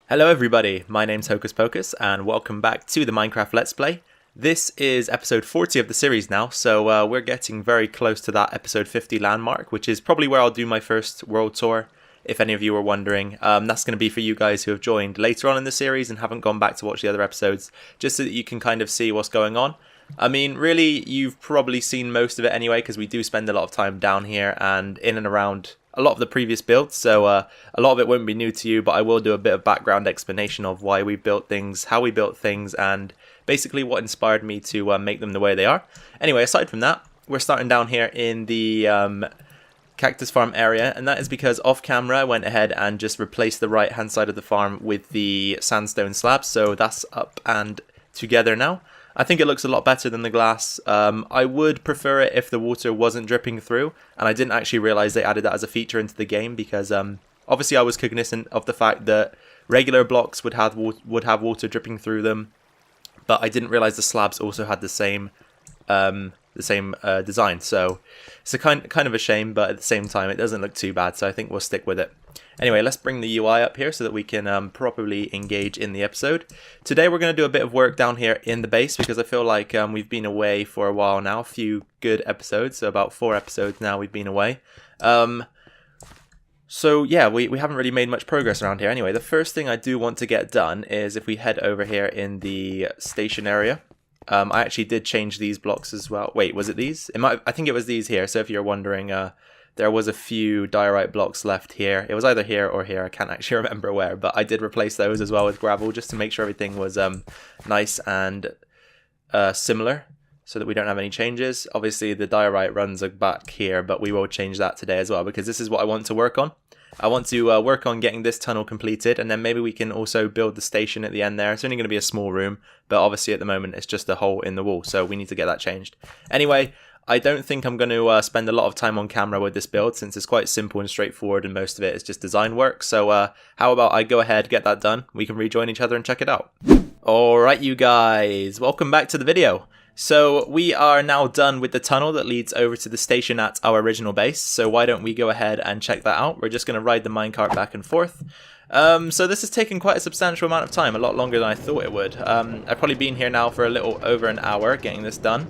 Hello everybody, my name's Hocus Pocus and welcome back to the Minecraft Let's Play. This is episode 40 of the series now, so we're getting very close to that episode 50 landmark, which is probably where I'll do my first world tour, if any of you were wondering. That's going to be for you guys who have joined later on in the series and haven't gone back to watch the other episodes, just so that you can kind of see what's going on. I mean, really, you've probably seen most of it anyway, because we do spend a lot of time down here and in and around a lot of the previous builds, so a lot of it won't be new to you, but I will do a bit of background explanation of why we built things, how we built things, and basically what inspired me to make them the way they are. Anyway, aside from that, we're starting down here in the cactus farm area, and that is because off camera I went ahead and just replaced the right hand side of the farm with the sandstone slabs, so that's up and together now. I think it looks a lot better than the glass. I would prefer it if the water wasn't dripping through, and I didn't actually realize they added that as a feature into the game because obviously I was cognizant of the fact that regular blocks would have water dripping through them, but I didn't realize the slabs also had the same design. So it's a kind of a shame, but at the same time it doesn't look too bad, so I think we'll stick with it. Anyway, let's bring the UI up here so that we can properly engage in the episode. Today we're going to do a bit of work down here in the base because I feel like we've been away for a while now, a few good episodes, so about 4 episodes now we've been away. So yeah, we haven't really made much progress around here. Anyway, the first thing I do want to get done is if we head over here in the station area. I actually did change these blocks as well. Wait, was it these? I think it was these here, so if you're wondering, there was a few diorite blocks left here. It was either here or here. I can't actually remember where, but I did replace those as well with gravel just to make sure everything was nice and similar so that we don't have any changes. Obviously, the diorite runs back here, but we will change that today as well because this is what I want to work on. I want to work on getting this tunnel completed, and then maybe we can also build the station at the end there. It's only going to be a small room, but obviously at the moment it's just a hole in the wall, so we need to get that changed. Anyway, I don't think I'm going to spend a lot of time on camera with this build since it's quite simple and straightforward and most of it is just design work. So how about I go ahead, get that done, we can rejoin each other and check it out. Alright you guys, welcome back to the video. So we are now done with the tunnel that leads over to the station at our original base. So why don't we go ahead and check that out. We're just going to ride the minecart back and forth. So this has taken quite a substantial amount of time, a lot longer than I thought it would. I've probably been here now for a little over an hour getting this done.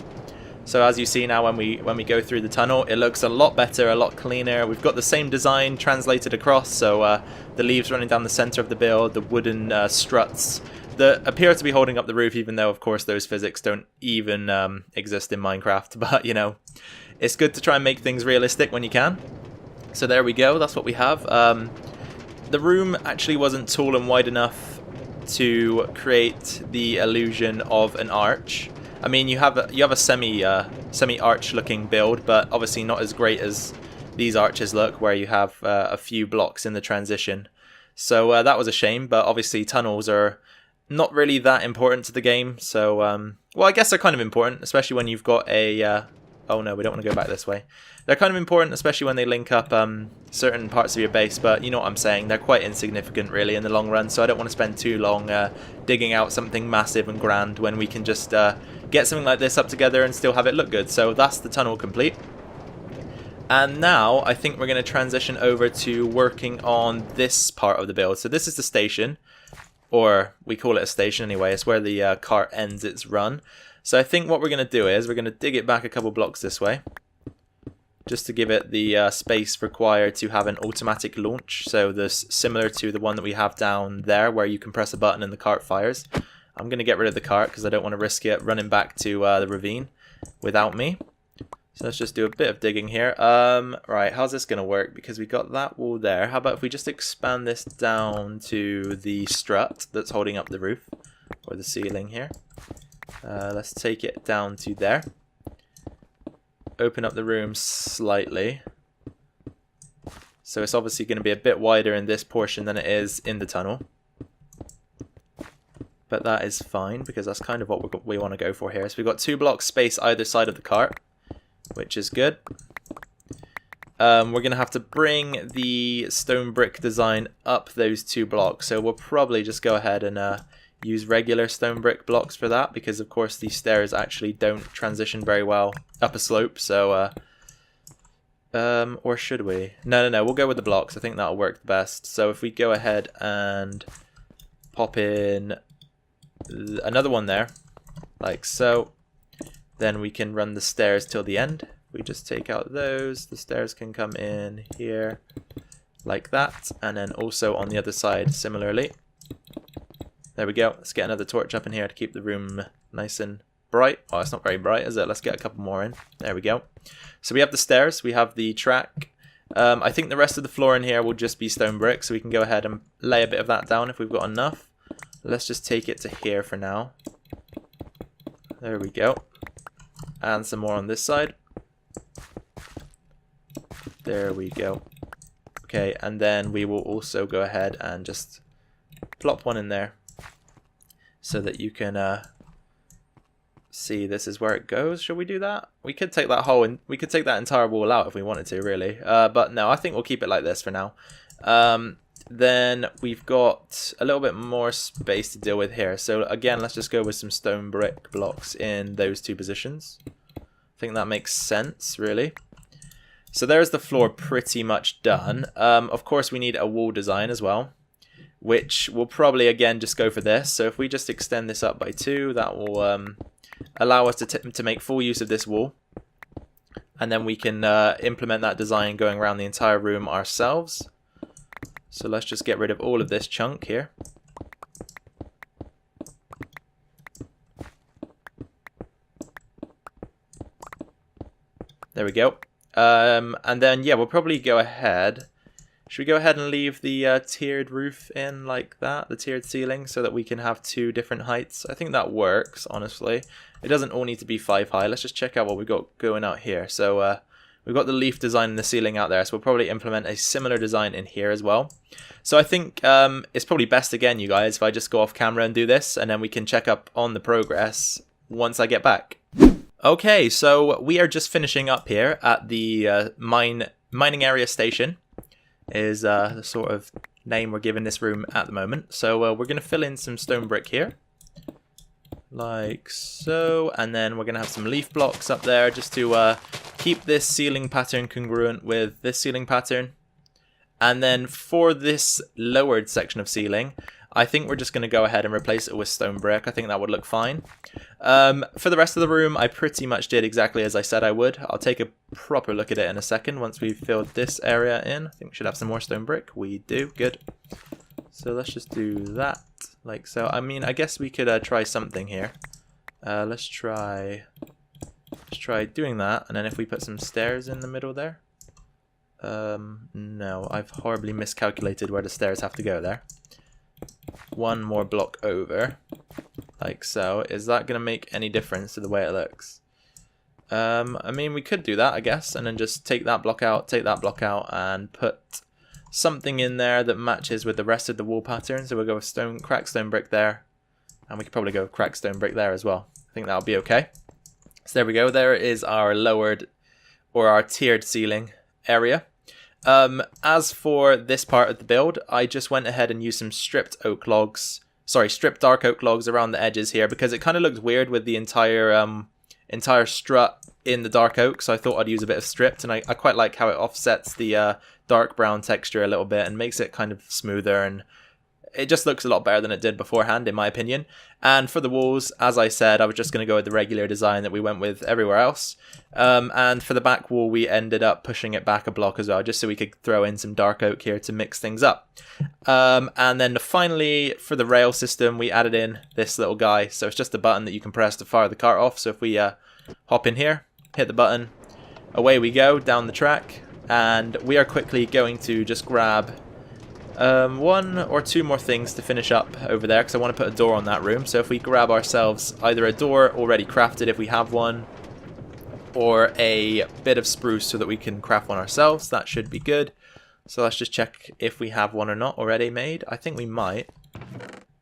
So as you see now when we go through the tunnel, it looks a lot better, a lot cleaner. We've got the same design translated across, so the leaves running down the center of the build, the wooden struts that appear to be holding up the roof, even though of course those physics don't even exist in Minecraft. But you know, it's good to try and make things realistic when you can. So there we go, that's what we have. The room actually wasn't tall and wide enough to create the illusion of an arch. I mean, you have a semi-arch looking build, but obviously not as great as these arches look, where you have a few blocks in the transition. So that was a shame, but obviously tunnels are not really that important to the game. So, well, I guess they're kind of important, especially when you've got a... oh no, we don't want to go back this way. They're kind of important, especially when they link up certain parts of your base, but you know what I'm saying, they're quite insignificant really in the long run, so I don't want to spend too long digging out something massive and grand when we can just get something like this up together and still have it look good. So that's the tunnel complete. And now I think we're going to transition over to working on this part of the build. So this is the station, or we call it a station anyway, it's where the cart ends its run. So I think what we're going to do is we're going to dig it back a couple blocks this way, just to give it the space required to have an automatic launch. So this similar to the one that we have down there where you can press a button and the cart fires. I'm going to get rid of the cart because I don't want to risk it running back to the ravine without me. So let's just do a bit of digging here. Right, how's this going to work? Because we got that wall there. How about if we just expand this down to the strut that's holding up the roof, or the ceiling here. Let's take it down to there. Open up the room slightly. So it's obviously going to be a bit wider in this portion than it is in the tunnel. But that is fine because that's kind of what we want to go for here. So we've got 2 blocks space either side of the cart, which is good. We're going to have to bring the stone brick design up those 2 blocks. So we'll probably just go ahead and use regular stone brick blocks for that, because of course these stairs actually don't transition very well up a slope. So or should we? No, we'll go with the blocks. I think that'll work the best. So if we go ahead and pop in another one there, like so. Then we can run the stairs till the end. We just take out those, the stairs can come in here like that, and then also on the other side similarly. There we go. Let's get another torch up in here to keep the room nice and bright. Oh, it's not very bright, is it? Let's get a couple more in. There we go. So we have the stairs, we have the track. I think the rest of the floor in here will just be stone brick, so we can go ahead and lay a bit of that down if we've got enough. Let's just take it to here for now. There we go. And some more on this side. There we go. Okay, and then we will also go ahead and just plop one in there so that you can see this is where it goes. Shall we do that? We could take that whole and we could take that entire wall out if we wanted to, really. But no, I think we'll keep it like this for now. Then we've got a little bit more space to deal with here. So again, let's just go with some stone brick blocks in those two positions. I think that makes sense, really. So there's the floor pretty much done. Of course, we need a wall design as well, which will probably, again, just go for this. So if we just extend this up by 2, that will allow us to make full use of this wall. And then we can implement that design going around the entire room ourselves. So let's just get rid of all of this chunk here. There we go. And then, yeah, we'll probably go ahead. Should we go ahead and leave the tiered roof in like that, the tiered ceiling, so that we can have 2 different heights? I think that works, honestly. It doesn't all need to be 5 high. Let's just check out what we've got going out here. So we've got the leaf design in the ceiling out there, so we'll probably implement a similar design in here as well. So I think it's probably best, again, you guys, if I just go off camera and do this, and then we can check up on the progress once I get back. Okay, so we are just finishing up here at the mining area station, is the sort of name we're giving this room at the moment. So we're going to fill in some stone brick here, like so, and then we're going to have some leaf blocks up there just to keep this ceiling pattern congruent with this ceiling pattern. And then for this lowered section of ceiling, I think we're just going to go ahead and replace it with stone brick. I think that would look fine. For the rest of the room, I pretty much did exactly as I said I would. I'll take a proper look at it in a second once we've filled this area in. I think we should have some more stone brick. We do. Good. So let's just do that like so. I mean, I guess we could try something here. Let's try doing that. And then if we put some stairs in the middle there. No, I've horribly miscalculated where the stairs have to go there. 1 more block over, like so. Is that going to make any difference to the way it looks? I mean, we could do that, I guess, and then just take that block out, and put something in there that matches with the rest of the wall pattern. So we'll go with cracked stone brick there, and we could probably go with cracked stone brick there as well. I think that'll be okay. So there we go. There is our lowered, or our tiered ceiling area. As for this part of the build, I just went ahead and used some stripped dark oak logs around the edges here, because it kind of looked weird with the entire strut in the dark oak, so I thought I'd use a bit of stripped, and I quite like how it offsets the dark brown texture a little bit and makes it kind of smoother, and it just looks a lot better than it did beforehand, in my opinion. And for the walls, as I said, I was just going to go with the regular design that we went with everywhere else. And for the back wall, we ended up pushing it back a block as well, just so we could throw in some dark oak here to mix things up. And then finally, for the rail system, we added in this little guy. So it's just a button that you can press to fire the cart off. So if we hop in here, hit the button, away we go down the track. And we are quickly going to just grab 1 or 2 more things to finish up over there, because I want to put a door on that room. So if we grab ourselves either a door already crafted if we have one, or a bit of spruce so that we can craft one ourselves, that should be good. So let's just check if we have one or not already made. I think we might.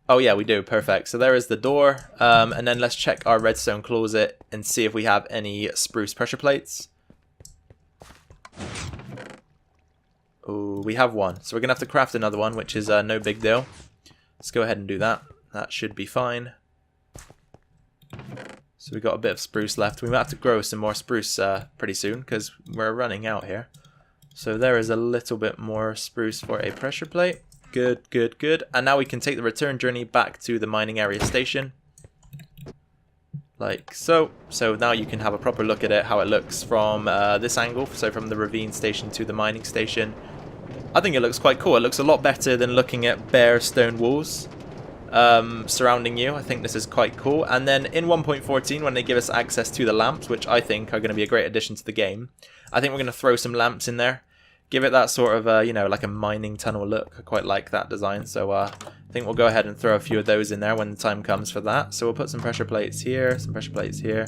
Oh yeah, we do. Perfect. So there is the door. And then let's check our redstone closet and see if we have any spruce pressure plates. Oh, we have one. So we're going to have to craft another one, which is no big deal. Let's go ahead and do that. That should be fine. So we've got a bit of spruce left. We might have to grow some more spruce pretty soon, because we're running out here. So there is a little bit more spruce for a pressure plate. Good, good, good. And now we can take the return journey back to the mining area station. Like so. So now you can have a proper look at it, how it looks from this angle. So from the ravine station to the mining station. I think it looks quite cool. It looks a lot better than looking at bare stone walls surrounding you. I think this is quite cool. And then in 1.14, when they give us access to the lamps, which I think are going to be a great addition to the game, I think we're going to throw some lamps in there. Give it that sort of, you know, like a mining tunnel look. I quite like that design. So I think we'll go ahead and throw a few of those in there when the time comes for that. So we'll put some pressure plates here, some pressure plates here.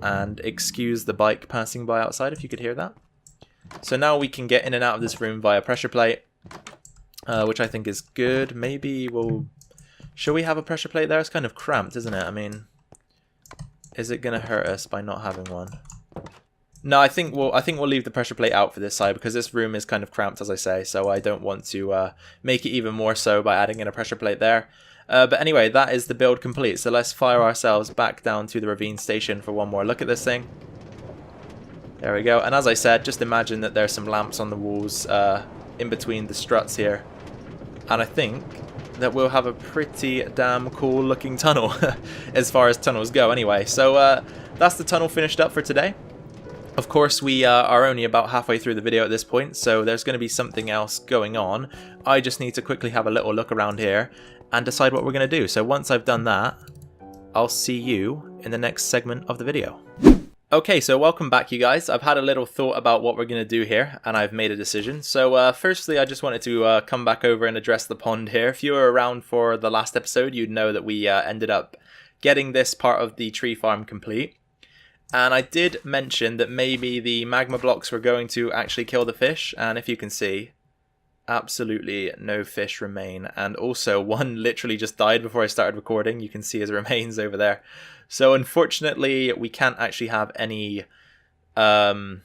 And excuse the bike passing by outside if you could hear that. So now we can get in and out of this room via pressure plate, which I think is good. Maybe we'll... Shall we have a pressure plate there? It's kind of cramped, isn't it? I mean, is it going to hurt us by not having one? No, I think we'll leave the pressure plate out for this side because this room is kind of cramped, as I say. So I don't want to make it even more so by adding in a pressure plate there. But anyway, that is the build complete. So let's fire ourselves back down to the ravine station for one more look at this thing. There we go. And as I said, just imagine that there's some lamps on the walls in between the struts here. And I think that we'll have a pretty damn cool looking tunnel as far as tunnels go anyway. So that's the tunnel finished up for today. Of course, we are only about halfway through the video at this point, so there's going to be something else going on. I just need to quickly have a little look around here and decide what we're going to do. So once I've done that, I'll see you in the next segment of the video. Okay, so welcome back, you guys. I've had a little thought about what we're going to do here, and I've made a decision. So firstly, I just wanted to come back over and address the pond here. If you were around for the last episode, you'd know that we ended up getting this part of the tree farm complete. And I did mention that maybe the magma blocks were going to actually kill the fish. And if you can see, absolutely no fish remain. And also, one literally just died before I started recording. You can see his remains over there. So unfortunately, we can't actually have any natural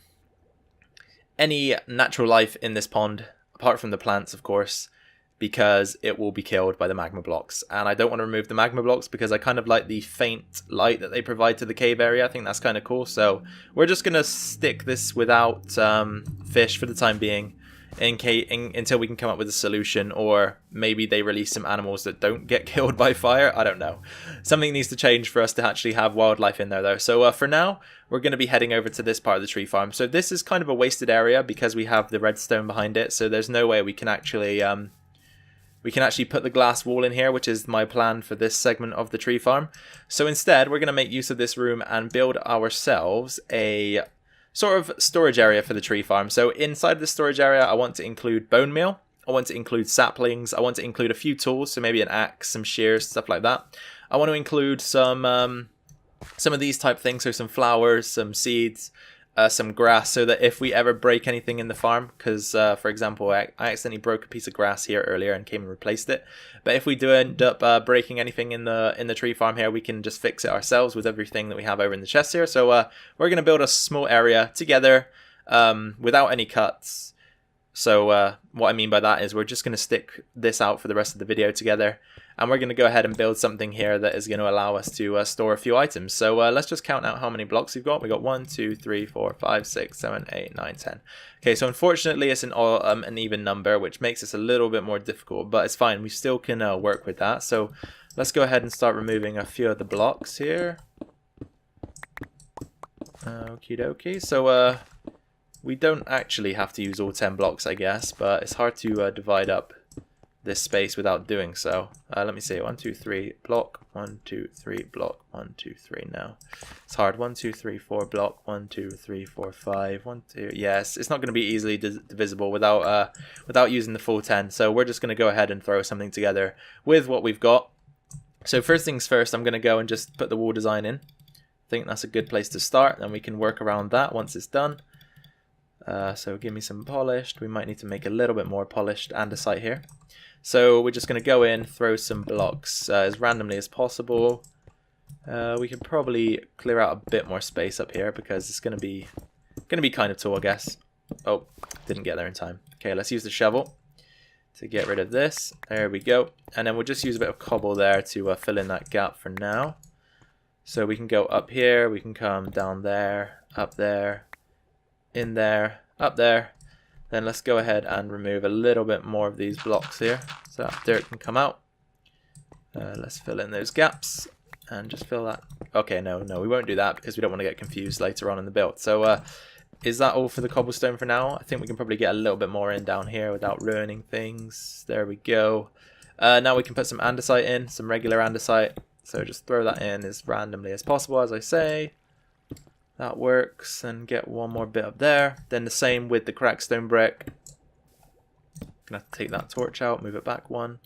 life in this pond, apart from the plants, of course, because it will be killed by the magma blocks. And I don't want to remove the magma blocks because I kind of like the faint light that they provide to the cave area. I think that's kind of cool. So we're just going to stick this without fish for the time being until we can come up with a solution, or maybe they release some animals that don't get killed by fire. I don't know. Something needs to change for us to actually have wildlife in there though. So for now, we're going to be heading over to this part of the tree farm. So this is kind of a wasted area because we have the redstone behind it. So there's no way we can actually put the glass wall in here, which is my plan for this segment of the tree farm. So instead, we're going to make use of this room and build ourselves a sort of storage area for the tree farm. So inside the storage area, I want to include bone meal. I want to include saplings. I want to include a few tools, so maybe an axe, some shears, stuff like that. I want to include some of these type things, so some flowers, some seeds, some grass, so that if we ever break anything in the farm, because for example I accidentally broke a piece of grass here earlier and came and replaced it, but if we do end up breaking anything in the tree farm here, we can just fix it ourselves with everything that we have over in the chest here. So we're going to build a small area together without any cuts. So what I mean by that is we're just going to stick this out for the rest of the video together, and we're going to go ahead and build something here that is going to allow us to store a few items. So let's just count out how many blocks we've got. We've got 1, 2, 3, 4, 5, 6, 7, 8, 9, 10. Okay, so unfortunately it's an even number, which makes this a little bit more difficult, but it's fine. We still can work with that. So let's go ahead and start removing a few of the blocks here. Okie dokie. So we don't actually have to use all 10 blocks, I guess, but it's hard to divide up this space without doing so. Let me see. 1, 2, 3 block. 1, 2, 3 block. 1, 2, 3. No, it's hard. 1, 2, 3, 4 block. 1, 2, 3, 4, 5. 1, 2. Yes, it's not going to be easily divisible without using the full 10. So we're just going to go ahead and throw something together with what we've got. So first things first, I'm going to go and just put the wall design in. I think that's a good place to start. Then we can work around that once it's done. So give me some polished. We might need to make a little bit more polished andesite here. So we're just going to go in, throw some blocks as randomly as possible. We could probably clear out a bit more space up here because it's going to be kind of tall, I guess. Oh, didn't get there in time. Okay, let's use the shovel to get rid of this. There we go. And then we'll just use a bit of cobble there to fill in that gap for now. So we can go up here, we can come down there, up there, in there, up there. Then let's go ahead and remove a little bit more of these blocks here so that dirt can come out. Let's fill in those gaps and just fill that. Okay, no, we won't do that because we don't want to get confused later on in the build. So is that all for the cobblestone for now? I think we can probably get a little bit more in down here without ruining things. There we go. Now we can put some andesite in, some regular andesite. So just throw that in as randomly as possible, as I say. That works, and get one more bit up there. Then the same with the crackstone brick. Gonna have to take that torch out, move it back one.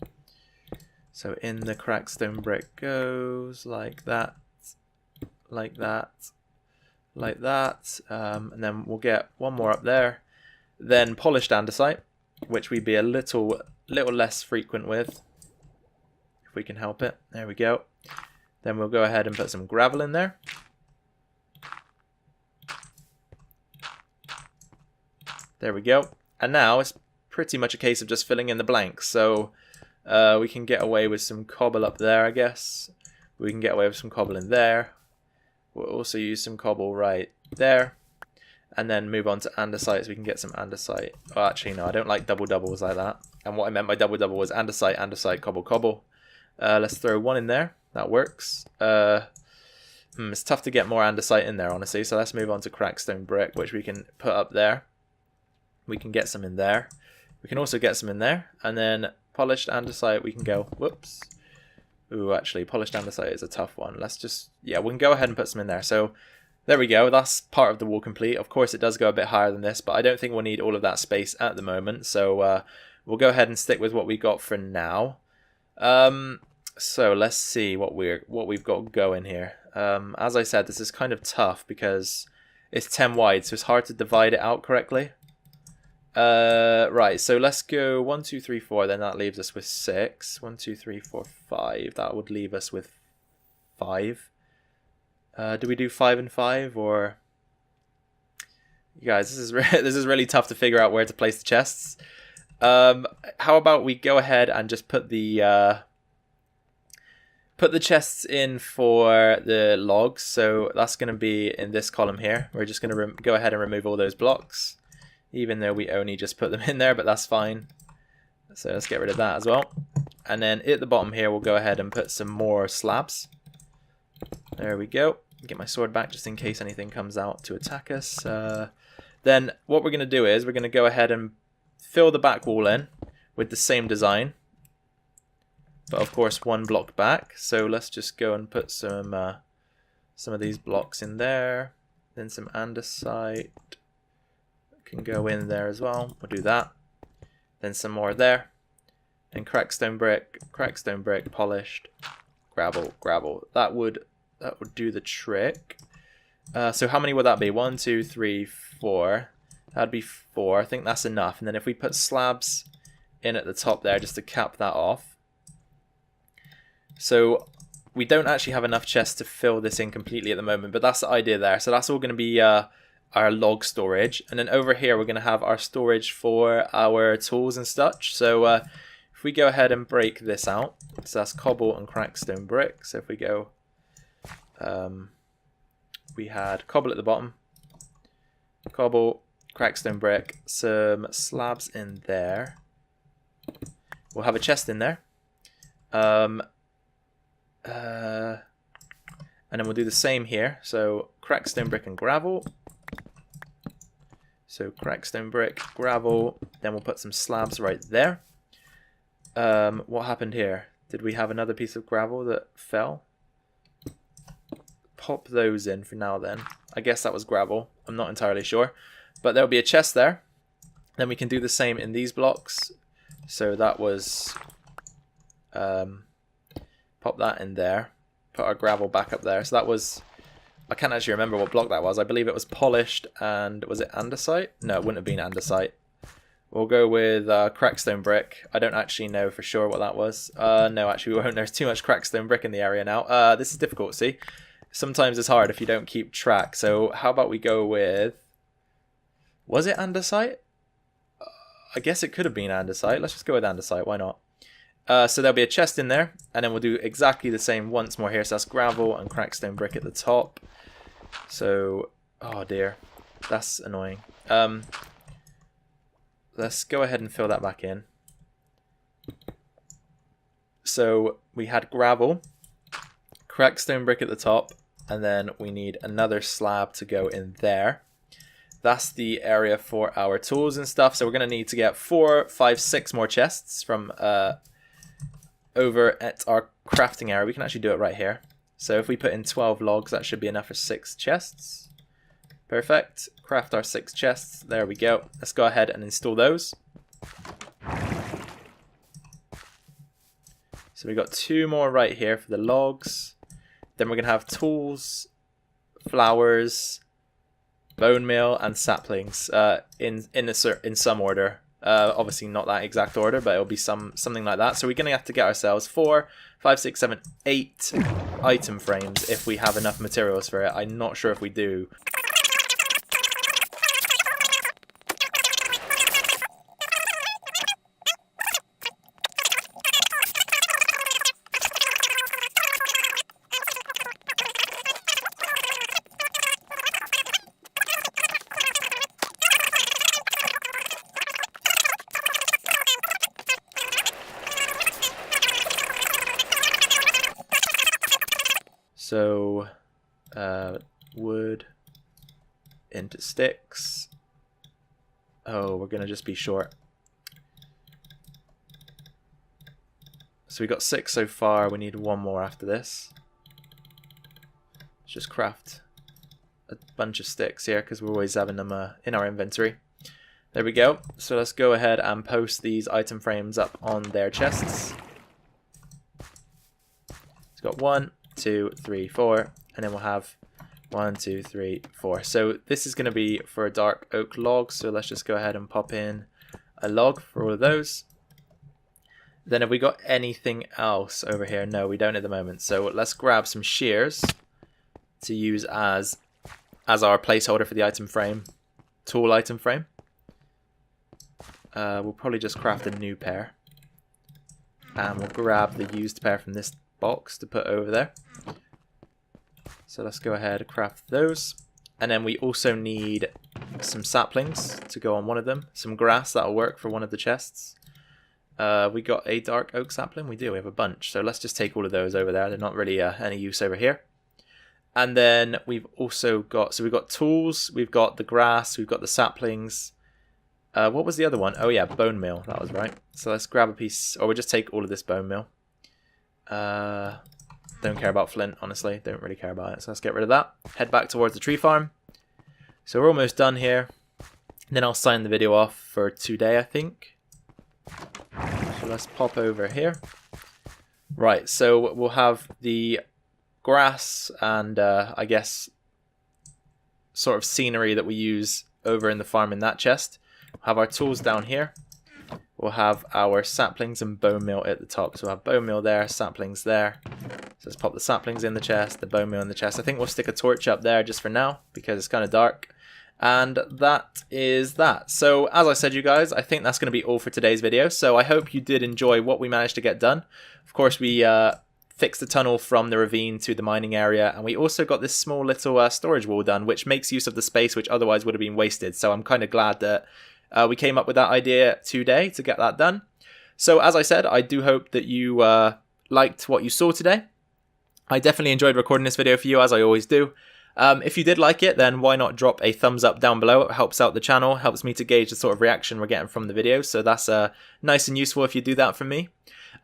So in the crackstone brick goes like that, like that, like that. And then we'll get one more up there. Then polished andesite, which we'd be a little less frequent with, if we can help it. There we go. Then we'll go ahead and put some gravel in there. There we go. And now it's pretty much a case of just filling in the blanks. So we can get away with some cobble up there, I guess. We can get away with some cobble in there. We'll also use some cobble right there. And then move on to andesite so we can get some andesite. Oh, actually, no, I don't like double doubles like that. And what I meant by double double was andesite, andesite, cobble, cobble. Let's throw one in there. That works. It's tough to get more andesite in there, honestly. So let's move on to crackstone brick, which we can put up there. We can get some in there. We can also get some in there. And then polished andesite, we can go, whoops. Ooh, actually, polished andesite is a tough one. Let's just, yeah, we can go ahead and put some in there. So there we go. That's part of the wall complete. Of course, it does go a bit higher than this, but I don't think we'll need all of that space at the moment. So we'll go ahead and stick with what we got for now. So let's see what we've got going here. As I said, this is kind of tough because it's 10 wide, so it's hard to divide it out correctly. Right, so let's go 1, 2, 3, 4. Then that leaves us with 6. 1, 2, 3, 4, 5. That would leave us with 5. Do we do 5 and 5 or? You guys, this is really tough to figure out where to place the chests. How about we go ahead and just put the chests in for the logs. So that's going to be in this column here. We're just going to go ahead and remove all those blocks, even though we only just put them in there, but that's fine. So let's get rid of that as well. And then at the bottom here, we'll go ahead and put some more slabs. There we go. Get my sword back just in case anything comes out to attack us. Then what we're going to do is we're going to go ahead and fill the back wall in with the same design, but of course one block back. So let's just go and put some of these blocks in there. Then some andesite can go in there as well. We'll do that. Then some more there. And crackstone brick, polished, gravel, gravel. That would do the trick. So how many would that be? 1, 2, 3, 4. That'd be 4. I think that's enough. And then if we put slabs in at the top there just to cap that off. So we don't actually have enough chests to fill this in completely at the moment, but that's the idea there. So that's all going to be our log storage. And then over here we're going to have our storage for our tools and such. So if we go ahead and break this out, so that's cobble and crackstone brick. So if we go, we had cobble at the bottom, cobble, crackstone brick, some slabs in there. We'll have a chest in there. And then we'll do the same here. So crackstone brick and gravel. So crackstone brick, gravel. Then we'll put some slabs right there. What happened here? Did we have another piece of gravel that fell? Pop those in for now then. I guess that was gravel. I'm not entirely sure. But there'll be a chest there. Then we can do the same in these blocks. So that was... pop that in there. Put our gravel back up there. So that was... I can't actually remember what block that was. I believe it was polished and... Was it andesite? No, it wouldn't have been andesite. We'll go with crackstone brick. I don't actually know for sure what that was. No, actually we won't. There's too much crackstone brick in the area now. This is difficult, see? Sometimes it's hard if you don't keep track. So how about we go with... Was it andesite? I guess it could have been andesite. Let's just go with andesite. Why not? So there'll be a chest in there. And then we'll do exactly the same once more here. So that's gravel and crackstone brick at the top. So... Oh dear. That's annoying. let's go ahead and fill that back in. So we had gravel, cracked stone brick at the top, and then we need another slab to go in there. That's the area for our tools and stuff. So we're going to need to get 4, 5, 6 more chests from over at our crafting area. We can actually do it right here. So if we put in 12 logs, that should be enough for 6 chests. Perfect. Craft our 6 chests. There we go. Let's go ahead and install those. So we got 2 more right here for the logs. Then we're going to have tools, flowers, bone meal, and saplings in some order. Obviously not that exact order, but it'll be something like that. So we're going to have to get ourselves 4, 5, 6, 7, 8 item frames if we have enough materials for it. I'm not sure if we do. So, wood into sticks. Oh, we're going to just be short. So we got 6 so far. We need 1 more after this. Let's just craft a bunch of sticks here because we're always having them in our inventory. There we go. So let's go ahead and post these item frames up on their chests. It's got 1, 2, 3, 4, and then we'll have 1, 2, 3, 4. So this is going to be for a dark oak log, so let's just go ahead and pop in a log for all of those. Then have we got anything else over here? No, we don't at the moment. So let's grab some shears to use as our placeholder for the item frame, tool item frame. We'll probably just craft a new pair, and we'll grab the used pair from this box to put over there. So let's go ahead and craft those, and then we also need some saplings to go on one of them, some grass that'll work for one of the chests. We got a dark oak sapling. We do, we have a bunch, so let's just take all of those over there. They're not really any use over here. And then we've also got, so we've got tools, we've got the grass, we've got the saplings. What was the other one? Oh yeah, bone meal, that was right. So let's grab a piece, or we'll just take all of this bone meal. Don't care about flint, honestly. Don't really care about it. So let's get rid of that. Head back towards the tree farm. So we're almost done here. Then I'll sign the video off for today, I think. So let's pop over here. Right, so we'll have the grass and I guess sort of scenery that we use over in the farm in that chest. We'll have our tools down here. We'll have our saplings and bone meal at the top. So we'll have bone meal there, saplings there. So let's pop the saplings in the chest, the bone meal in the chest. I think we'll stick a torch up there just for now because it's kind of dark. And that is that. So as I said, you guys, I think that's going to be all for today's video. So I hope you did enjoy what we managed to get done. Of course, we fixed the tunnel from the ravine to the mining area, and we also got this small little storage wall done, which makes use of the space which otherwise would have been wasted. So I'm kind of glad that we came up with that idea today to get that done. So as I said, I do hope that you liked what you saw today. I definitely enjoyed recording this video for you, as I always do. If you did like it, then why not drop a thumbs up down below. It helps out the channel, helps me to gauge the sort of reaction we're getting from the videos. So that's nice and useful if you do that for me.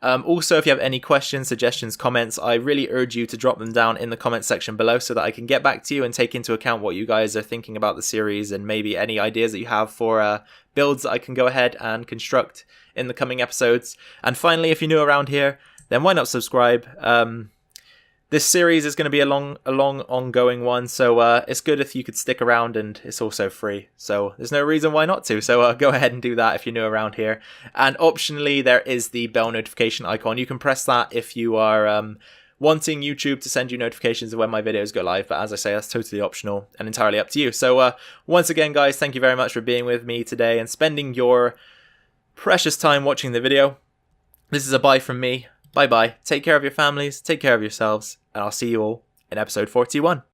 Also, if you have any questions, suggestions, comments, I really urge you to drop them down in the comment section below so that I can get back to you and take into account what you guys are thinking about the series and maybe any ideas that you have for builds that I can go ahead and construct in the coming episodes. And finally, if you're new around here, then why not subscribe? This series is going to be a long ongoing one, so it's good if you could stick around, and it's also free, so there's no reason why not to. So go ahead and do that if you're new around here. And optionally, there is the bell notification icon. You can press that if you are wanting YouTube to send you notifications of when my videos go live, but as I say, that's totally optional and entirely up to you. So once again, guys, thank you very much for being with me today and spending your precious time watching the video. This is a bye from me. Bye-bye. Take care of your families, take care of yourselves, and I'll see you all in episode 41.